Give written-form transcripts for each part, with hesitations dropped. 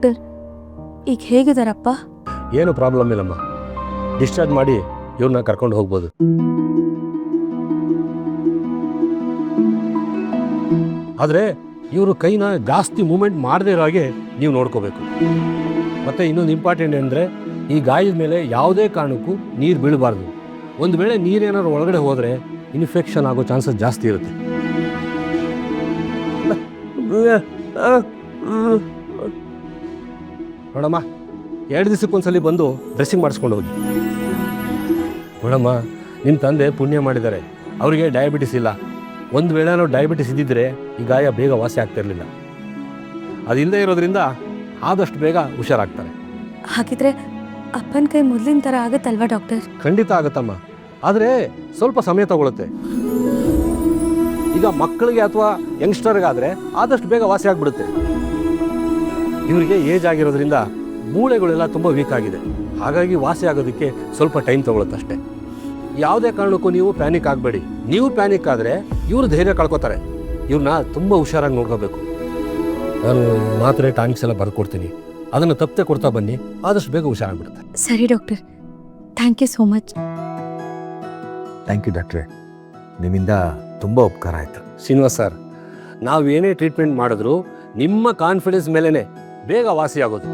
Doctor ಈಗ ಹೇಗಿದಾರಪ್ಪ? ಏನು problem ಇಲ್ಲಮ್ಮ, ಡಿಸ್ಚಾರ್ಜ್ ಮಾಡಿ ಇವ್ರನ್ನ ಕರ್ಕೊಂಡು ಹೋಗ್ಬೋದು. ಆದರೆ ಇವರು ಕೈನ ಜಾಸ್ತಿ ಮೂಮೆಂಟ್ ಮಾಡದೇ ಇರೋ ಹಾಗೆ ನೀವು ನೋಡ್ಕೋಬೇಕು. ಮತ್ತು ಇನ್ನೊಂದು ಇಂಪಾರ್ಟೆಂಟ್ ಅಂದರೆ ಈ ಗಾಯದ ಮೇಲೆ ಯಾವುದೇ ಕಾರಣಕ್ಕೂ ನೀರು ಬೀಳಬಾರ್ದು. ಒಂದು ವೇಳೆ ನೀರೇನಾದ್ರು ಒಳಗಡೆ ಹೋದರೆ ಇನ್ಫೆಕ್ಷನ್ ಆಗೋ ಚಾನ್ಸಸ್ ಜಾಸ್ತಿ ಇರುತ್ತೆ. ನೋಡಮ್ಮ, 2 ದಿವಸಕ್ಕೊಂದ್ಸಲಿ ಬಂದು ಡ್ರೆಸ್ಸಿಂಗ್ ಮಾಡಿಸ್ಕೊಂಡು ಹೋಗಿ. ನೋಡಮ್ಮ, ನಿಮ್ಮ ತಂದೆ ಪುಣ್ಯ ಮಾಡಿದ್ದಾರೆ, ಅವರಿಗೆ ಡಯಾಬಿಟಿಸ್ ಇಲ್ಲ. ಒಂದು ವೇಳೆ ನಾವು ಡಯಾಬಿಟಿಸ್ ಇದ್ದಿದ್ದರೆ ಈ ಗಾಯ ಬೇಗ ವಾಸಿ ಆಗ್ತಿರಲಿಲ್ಲ. ಅದಿಲ್ಲದೆ ಇರೋದ್ರಿಂದ ಆದಷ್ಟು ಬೇಗ ಹುಷಾರಾಗ್ತಾರೆ. ಹಾಗಿದ್ರೆ ಅಪ್ಪನ ಕೈ ಮೊದಲಿನ ಥರ ಆಗುತ್ತಲ್ವಾ ಡಾಕ್ಟರ್? ಖಂಡಿತ ಆಗುತ್ತಮ್ಮ, ಆದರೆ ಸ್ವಲ್ಪ ಸಮಯ ತಗೊಳುತ್ತೆ. ಈಗ ಮಕ್ಕಳಿಗೆ ಅಥವಾ ಯಂಗ್ಸ್ಟರ್ಗಾದರೆ ಆದಷ್ಟು ಬೇಗ ವಾಸಿ ಆಗಿಬಿಡುತ್ತೆ. ಇವರಿಗೆ ಏಜ್ ಆಗಿರೋದ್ರಿಂದ ಮೂಳೆಗಳೆಲ್ಲ ತುಂಬ ವೀಕ್ ಆಗಿದೆ, ಹಾಗಾಗಿ ವಾಸಿ ಆಗೋದಕ್ಕೆ ಸ್ವಲ್ಪ ಟೈಮ್ ತಗೊಳುತ್ತೆ ಅಷ್ಟೇ. ಯಾವುದೇ ಕಾರಣಕ್ಕೂ ನೀವು ಪ್ಯಾನಿಕ್ ಆಗಬೇಡಿ. ನೀವು ಪ್ಯಾನಿಕ್ ಆದರೆ ಇವರು ಧೈರ್ಯ ಕಳ್ಕೊತಾರೆ. ಇವ್ರನ್ನ ತುಂಬ ಹುಷಾರಾಗಿ ನೋಡ್ಕೋಬೇಕು. ನಾನು ಮಾತ್ರೆ ಟಾನಿಕ್ಸ್ ಎಲ್ಲ ಬರ್ಕೊಡ್ತೀನಿ, ಅದನ್ನು ತಪ್ಪದೆ ಕೊಡ್ತಾ ಬನ್ನಿ, ಆದಷ್ಟು ಬೇಗ ಹುಷಾರಾಗ್ಬಿಡುತ್ತೆ. ಸರಿ doctor, thank you so much. Thank you ಡಾಕ್ಟ್ರೆ, ನಿಮ್ಮಿಂದ ತುಂಬ ಉಪಕಾರ ಆಯಿತು. ಶ್ರೀನಿವಾಸ್ ಸರ್, ನಾವೇನೇ ಟ್ರೀಟ್ಮೆಂಟ್ ಮಾಡಿದ್ರು ನಿಮ್ಮ ಕಾನ್ಫಿಡೆನ್ಸ್ ಮೇಲೇ ಬೇಗ ವಾಸಿ ಆಗೋದು.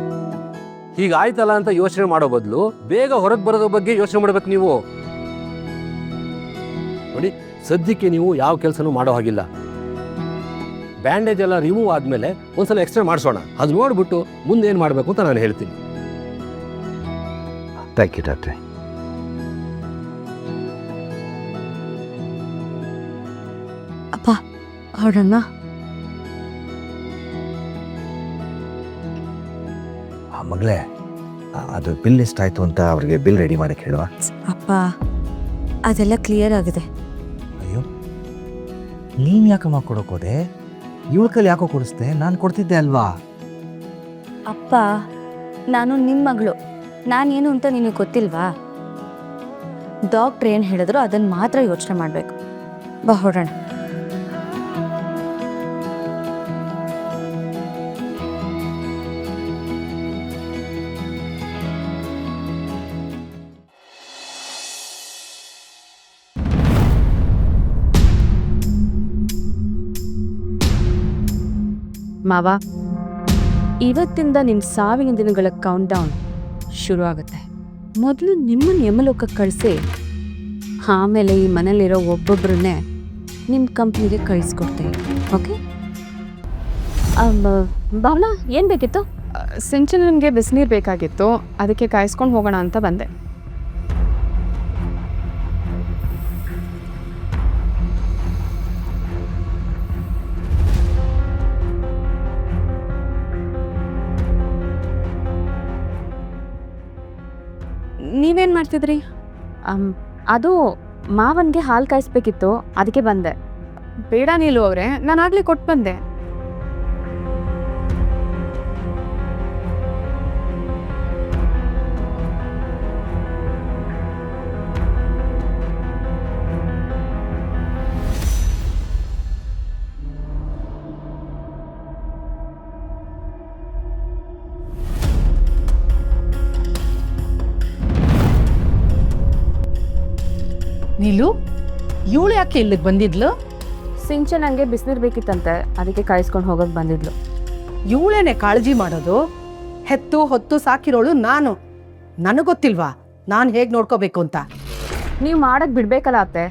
ಹೀಗಾಯ್ತಲ್ಲ ಅಂತ ಯೋಚನೆ ಮಾಡೋ ಬದಲು ಬೇಗ ಹೊರಗೆ ಬರೋದ್ರ ಬಗ್ಗೆ ಯೋಚನೆ ಮಾಡಬೇಕು ನೀವು. ನೋಡಿ, ಸದ್ಯಕ್ಕೆ ನೀವು ಯಾವ ಕೆಲಸನೂ ಮಾಡೋ ಹಾಗಿಲ್ಲ. ಬ್ಯಾಂಡೇಜ್ ಎಲ್ಲ ರಿಮೂವ್ ಆದಮೇಲೆ ಒಂದ್ಸಲ ಎಕ್ಸ್ರೇ ಮಾಡಿಸೋಣ. ಅದು ನೋಡ್ಬಿಟ್ಟು ಮುಂದೆ ಏನು ಮಾಡಬೇಕು ಅಂತ ನಾನು ಹೇಳ್ತೀನಿ. ಥ್ಯಾಂಕ್ ಯು ಡಾಕ್ಟ್ರೆ. ಅಪ್ಪ ಹೊರಡೋಣ. ಮಗಳೇ, ಅದು ಬಿಲ್ ಎಷ್ಟಾಯಿತು ಅಂತ ಅವ್ರಿಗೆ ಬಿಲ್ ರೆಡಿ ಮಾಡಕ್ಕೆ ಹೇಳುವ. ಅಪ್ಪ ಅದೆಲ್ಲ ಕ್ಲಿಯರ್ ಆಗಿದೆ. ಅಯ್ಯೋ, ನೀನು ಯಾಕಮ್ಮ ಕೊಡೋಕೋದೆ? ಇವಳ ಕೈಲಿ ಯಾಕೋ ಕೊಡಿಸ್ದೆ? ನಾನು ಕೊಡ್ತಿದ್ದೆ ಅಲ್ವಾ? ಅಪ್ಪ, ನಾನು ನಿಮ್ಮ ಮಗಳು, ನಾನೇನು ಅಂತ ನಿನಗೆ ಗೊತ್ತಿಲ್ವಾ? ಡಾಕ್ಟ್ರ್ ಏನು ಹೇಳಿದ್ರು ಅದನ್ನು ಮಾತ್ರ ಯೋಚನೆ ಮಾಡಬೇಕು. ಬಾ ಹೊರಡೋಣ. ಮಾವ, ಇವತ್ತಿಂದ ನಿಮ್ಮ ಸಾವಿನ ದಿನಗಳ ಕೌಂಟ್ ಡೌನ್ ಶುರು ಆಗುತ್ತೆ. ಮೊದಲು ನಿಮ್ಮನ್ನು ಯಮಲೋಕಕ್ಕೆ ಕಳಿಸಿ, ಆಮೇಲೆ ಈ ಮನೇಲಿರೋ ಒಬ್ಬೊಬ್ಬರನ್ನೇ ನಿಮ್ಮ ಕಂಪ್ನಿಗೆ ಕಳಿಸ್ಕೊಡ್ತೇವೆ. ಓಕೆ? ಭಾವನಾ, ಏನು ಬೇಕಿತ್ತು? ಸಿಂಚನನ್ಗೆ ಬಿಸಿನೀರು ಬೇಕಾಗಿತ್ತು, ಅದಕ್ಕೆ ಕಾಯಿಸ್ಕೊಂಡು ಹೋಗೋಣ ಅಂತ ಬಂದೆ. ನೀವೇನು ಮಾಡ್ತಿದ್ರಿ? ಅದು ಮಾವನಿಗೆ ಹಾಲು ಕಾಯಿಸ್ಬೇಕಿತ್ತು, ಅದಕ್ಕೆ ಬಂದೆ. ಬೇಡ ನೀಲು ಅವರೇ, ನಾನು ಆಗಲೇ ಕೊಟ್ಟು ಬಂದೆ. ನೀಲು, ಇವಳು ಯಾಕೆ ಇಲ್ಲಿಗೆ ಬಂದಿದ್ಲು? ಸಿಂಚನಂಗೆ ಬಿಸಿನೀರು ಬೇಕಿತ್ತಂತೆ, ಅದಕ್ಕೆ ಕಾಯಿಸ್ಕೊಂಡು ಹೋಗೋಕೆ ಬಂದಿದ್ಲು. ಇವಳೇನೆ ಕಾಳಜಿ ಮಾಡೋದು? ಹೆತ್ತು ಹೊತ್ತು ಸಾಕಿರೋಳು ನಾನು. ನನಗೆ ಗೊತ್ತಿಲ್ವಾ ನಾನು ಹೇಗೆ ನೋಡ್ಕೋಬೇಕು ಅಂತ? ನೀವು ಮಾಡೋಕ್ಕೆ ಬಿಡಬೇಕಲ್ಲ ಅತ್ತೆ.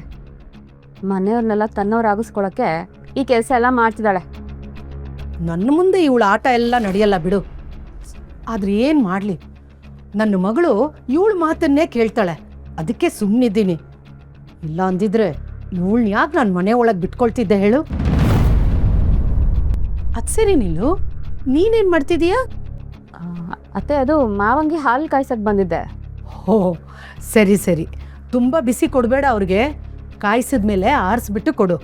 ಮನೆಯವ್ರನ್ನೆಲ್ಲ ತನ್ನವ್ರಾಗಿಸ್ಕೊಳ್ಳೋಕ್ಕೆ ಈ ಕೆಲಸ ಎಲ್ಲ ಮಾಡ್ತಿದ್ದಾಳೆ. ನನ್ನ ಮುಂದೆ ಇವಳ ಆಟ ಎಲ್ಲ ನಡೆಯಲ್ಲ ಬಿಡು. ಆದ್ರೆ ಏನು ಮಾಡಲಿ, ನನ್ನ ಮಗಳು ಇವಳ ಮಾತನ್ನೇ ಕೇಳ್ತಾಳೆ, ಅದಕ್ಕೆ ಸುಮ್ಮನಿದ್ದೀನಿ. ಇಲ್ಲ ಅಂದಿದ್ರೆ ಇವಳನ್ನ ಯಾಕೆ ನಾನು ಮನೆ ಒಳಗೆ ಬಿಟ್ಕೊಳ್ತಿದ್ದೆ ಹೇಳು? ಅದು ಸರಿ ನೀಲು, ನೀನೇನು ಮಾಡ್ತಿದೀಯಾ? ಅತ್ತೆ, ಅದು ಮಾವಂಗೆ ಹಾಲು ಕಾಯ್ಸಕ್ಕೆ ಬಂದಿದ್ದೆ. ಓ ಸರಿ ಸರಿ, ತುಂಬ ಬಿಸಿ ಕೊಡಬೇಡ ಅವ್ರಿಗೆ, ಕಾಯಿಸಿದ್ಮೇಲೆ ಆರಿಸ್ಬಿಟ್ಟು ಕೊಡು.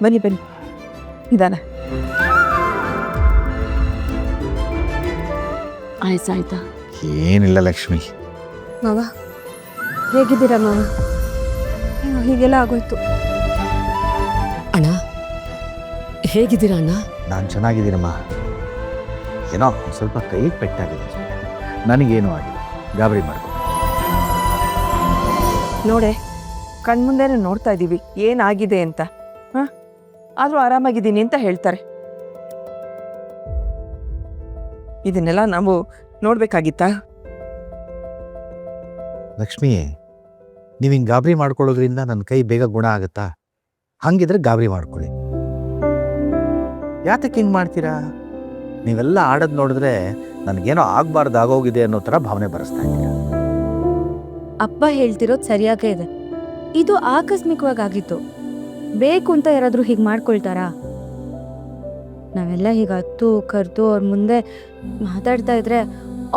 ಬನ್ನಿ ಬನ್ನಿ, ಇದಾನೆ. ಆಯ್ಸಾಯ್ತಾ? ಏನಿಲ್ಲ ಲಕ್ಷ್ಮಿ. ಮಾವ ಹೇಗಿದ್ದೀರಾ ಮಾವ? ಅಯ್ಯೋ, ಹೀಗೆಲ್ಲ ಆಗೋಯ್ತು. ಅಣ್ಣ ಹೇಗಿದ್ದೀರಾ ಅಣ್ಣ? ನಾನು ಚೆನ್ನಾಗಿದ್ದೀನಮ್ಮ. ಏನೋ ಒಂದ್ ಸ್ವಲ್ಪ ಕೈಗೆ ಪೆಟ್ಟಾಗಿದೆ ಅಷ್ಟೇ. ನನಗೇನು ಆಗಿಲ್ಲ, ಗಾಬರಿ ಮಾಡ್ಕೊ. ನೋಡೆ, ಕಣ್ಮುಂದೆನೇ ನೋಡ್ತಾ ಇದ್ದೀವಿ ಏನಾಗಿದೆ ಅಂತ. ಹಾಂ, ಆದರೂ ಆರಾಮಾಗಿದ್ದೀನಿ ಅಂತ ಹೇಳ್ತಾರೆ. ಇದನ್ನೆಲ್ಲ ನಾವು ನೋಡ್ಬೇಕಾಗಿತ್ತಾ? ಲಕ್ಷ್ಮಿ, ನೀವು ಹಿಂಗೆ ಗಾಬರಿ ಮಾಡ್ಕೊಳ್ಳೋದ್ರಿಂದ ನನ್ನ ಕೈ ಬೇಗ ಗುಣ ಆಗುತ್ತಾ? ಹಂಗಿದ್ರೆ ಗಾಬರಿ ಮಾಡ್ಕೊಳ್ಳಿ. ಯಾತಕ್ಕೆ ಹಿಂಗೆ ಮಾಡ್ತೀರಾ? ನೀವೆಲ್ಲ ಆಡೋದು ನೋಡಿದ್ರೆ ನನಗೇನೋ ಆಗಬಾರ್ದು ಆಗೋಗಿದೆ ಅನ್ನೋ ಥರ ಭಾವನೆ ಬರೆಸ್ತಾ ಇದ್ದೀರಾ. ಅಪ್ಪ ಹೇಳ್ತಿರೋದು ಸರಿಯಾಗೇ ಇದೆ. ಇದು ಆಕಸ್ಮಿಕವಾಗಿ ಆಗಿತ್ತು. ಬೇಕು ಅಂತ ಯಾರಾದರೂ ಹೀಗೆ ಮಾಡ್ಕೊಳ್ತಾರಾ? ನಾವೆಲ್ಲ ಹೀಗೆ ಹತ್ತು ಕರೆದು ಅವ್ರ ಮುಂದೆ ಮಾತಾಡ್ತಾ ಇದ್ರೆ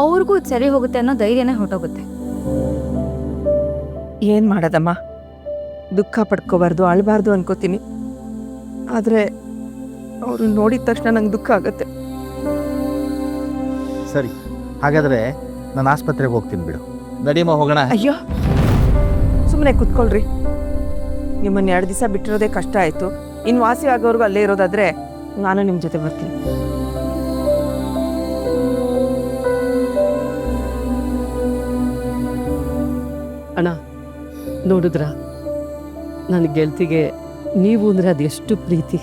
ಅವ್ರಿಗೂ ಇದು ಸರಿ ಹೋಗುತ್ತೆ ಅನ್ನೋ ಧೈರ್ಯನೇ ಹೊಟ್ಟೋಗುತ್ತೆ. ಏನು ಮಾಡೋದಮ್ಮ, ದುಃಖ ಪಡ್ಕೋಬಾರ್ದು, ಅಳಬಾರ್ದು ಅನ್ಕೋತೀನಿ. ಆದರೆ ಅವರು ನೋಡಿದ ತಕ್ಷಣ ನಂಗೆ ದುಃಖ ಆಗುತ್ತೆ. ಸರಿ, ಹಾಗಾದರೆ ನಾನು ಆಸ್ಪತ್ರೆಗೆ ಹೋಗ್ತೀನಿ ಬಿಡು. ನಡಿಯಮ್ಮ, ಹೋಗೋಣ. ಅಯ್ಯೋ, ಸುಮ್ಮನೆ ಕುತ್ಕೊಳ್ರಿ. ನಿಮ್ಮನ್ನು 2 ದಿವಸ ಬಿಟ್ಟಿರೋದೇ ಕಷ್ಟ ಆಯಿತು. ಇನ್ನು ವಾಸಿ ಆಗೋರ್ಗು ಅಲ್ಲೇ ಇರೋದಾದರೆ ನಾನು ನಿಮ್ಮ ಜೊತೆ ಬರ್ತೀನಿ. ಅಣ್ಣ ನೋಡಿದ್ರ, ನನ್ನ ಗೆಳತಿಗೆ ನೀವು ಅಂದರೆ ಅದೆಷ್ಟು ಪ್ರೀತಿ.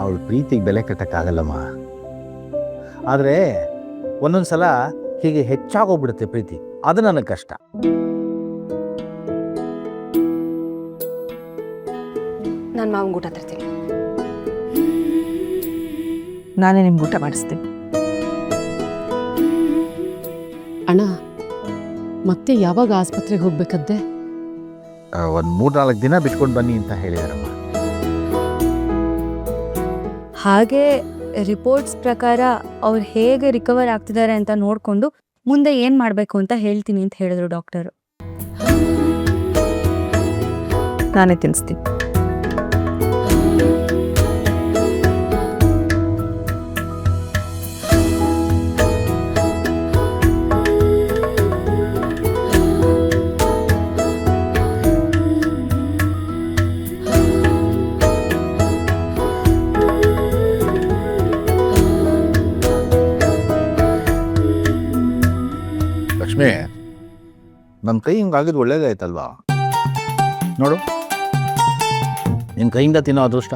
ಅವಳ ಪ್ರೀತಿಗೆ ಬೆಲೆ ಕಟ್ಟಕ್ಕಾಗಲ್ಲಮ್ಮ. ಆದರೆ ಒಂದೊಂದು ಸಲ ಹೀಗೆ ಹೆಚ್ಚಾಗೋಗ್ಬಿಡುತ್ತೆ ಪ್ರೀತಿ. ಅದು ನನಗೆ ಕಷ್ಟ. ನಾನು ಮಾವಂಗೆ ಊಟ ತರ್ತೀನಿ. ನಾನೇ ನಿಮ್ಗೆ ಊಟ ಮಾಡಿಸ್ತೀನಿ. ಅಣ್ಣ ಮತ್ತೆ ಯಾವಾಗ ಆಸ್ಪತ್ರೆಗೆ ಹೋಗ್ಬೇಕಂತೆ? ಒಂದು 3-4 ದಿನ ಬಿಟ್ಕೊಂಡು ಬನ್ನಿ ಅಂತ ಹೇಳಿದಾರಮ್ಮ. ಹಾಗೆ ರಿಪೋರ್ಟ್ಸ್ ಪ್ರಕಾರ ಅವ್ರು ಹೇಗೆ ರಿಕವರ್ ಆಗ್ತಿದ್ದಾರೆ ಅಂತ ನೋಡಿಕೊಂಡು ಮುಂದೆ ಏನು ಮಾಡಬೇಕು ಅಂತ ಹೇಳ್ತೀನಿ ಅಂತ ಹೇಳಿದ್ರು ಡಾಕ್ಟರು. ನಾನೇ ತಿನ್ನಿಸ್ತೀನಿ. ಲಕ್ಷ್ಮಿ, ನನ್ನ ಕೈ ಹಿಂಗಾಗಿದ್ದು ಒಳ್ಳೇದಾಯ್ತಲ್ವಾ? ನೋಡು, ನಿನ್ನ ಕೈಯಿಂದ ತಿನ್ನೋ ಅದೃಷ್ಟ.